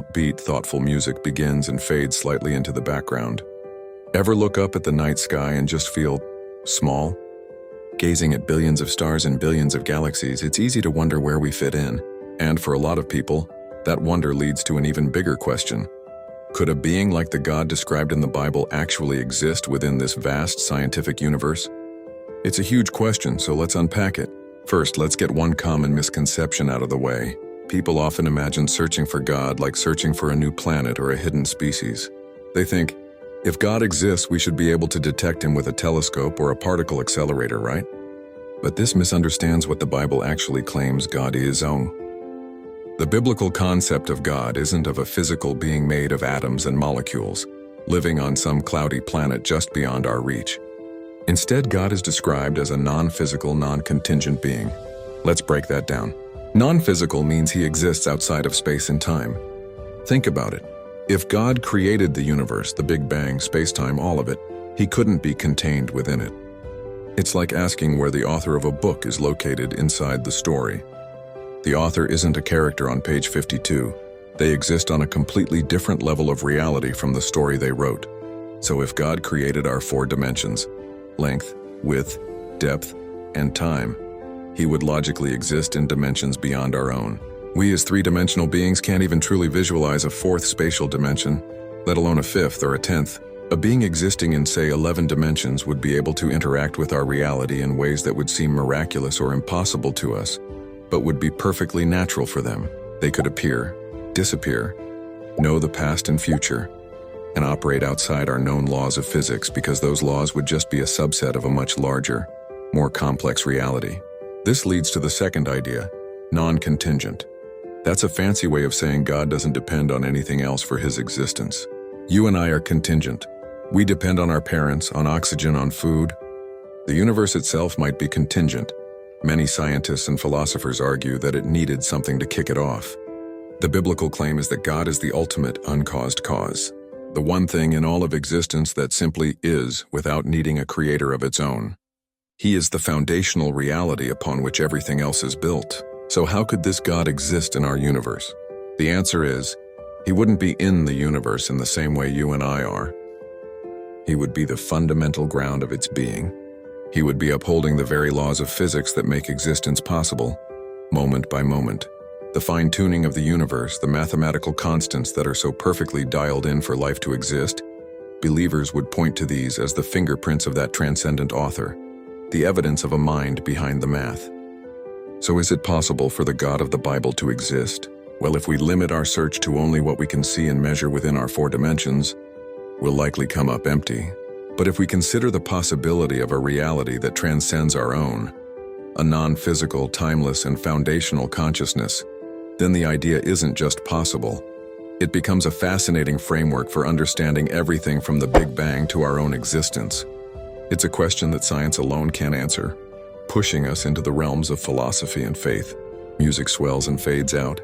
upbeat, thoughtful music begins and fades slightly into the background. Ever look up at the night sky and just feel small? Gazing at billions of stars and billions of galaxies, it's easy to wonder where we fit in. And for a lot of people, that wonder leads to an even bigger question. Could a being like the God described in the Bible actually exist within this vast scientific universe? It's a huge question, so let's unpack it. First, let's get one common misconception out of the way. People often imagine searching for God like searching for a new planet or a hidden species. They think, if God exists, we should be able to detect him with a telescope or a particle accelerator, right? But this misunderstands what the Bible actually claims God is. The biblical concept of God isn't of a physical being made of atoms and molecules, living on some cloudy planet just beyond our reach. Instead, God is described as a non-physical, non-contingent being. Let's break that down. Non-physical means he exists outside of space and time. Think about it. If God created the universe, the Big Bang, space-time, all of it, he couldn't be contained within it. It's like asking where the author of a book is located inside the story. The author isn't a character on page 52. They exist on a completely different level of reality from the story they wrote. So if God created our 4 dimensions, length, width, depth, and time, he would logically exist in dimensions beyond our own. We as 3-dimensional beings can't even truly visualize a 4th spatial dimension, let alone a 5th or a 10th. A being existing in, say, 11 dimensions would be able to interact with our reality in ways that would seem miraculous or impossible to us, but would be perfectly natural for them. They could appear, disappear, know the past and future, and operate outside our known laws of physics because those laws would just be a subset of a much larger, more complex reality. This leads to the second idea, non-contingent. That's a fancy way of saying God doesn't depend on anything else for his existence. You and I are contingent. We depend on our parents, on oxygen, on food. The universe itself might be contingent. Many scientists and philosophers argue that it needed something to kick it off. The biblical claim is that God is the ultimate uncaused cause, the one thing in all of existence that simply is without needing a creator of its own. He is the foundational reality upon which everything else is built. So how could this God exist in our universe? The answer is, he wouldn't be in the universe in the same way you and I are. He would be the fundamental ground of its being. He would be upholding the very laws of physics that make existence possible, moment by moment. The fine-tuning of the universe, the mathematical constants that are so perfectly dialed in for life to exist, believers would point to these as the fingerprints of that transcendent author, the evidence of a mind behind the math. So is it possible for the God of the Bible to exist? Well, if we limit our search to only what we can see and measure within our 4 dimensions, we'll likely come up empty. But if we consider the possibility of a reality that transcends our own, a non-physical, timeless, and foundational consciousness, then the idea isn't just possible. It becomes a fascinating framework for understanding everything from the Big Bang to our own existence. It's a question that science alone can't answer, pushing us into the realms of philosophy and faith. Music swells and fades out,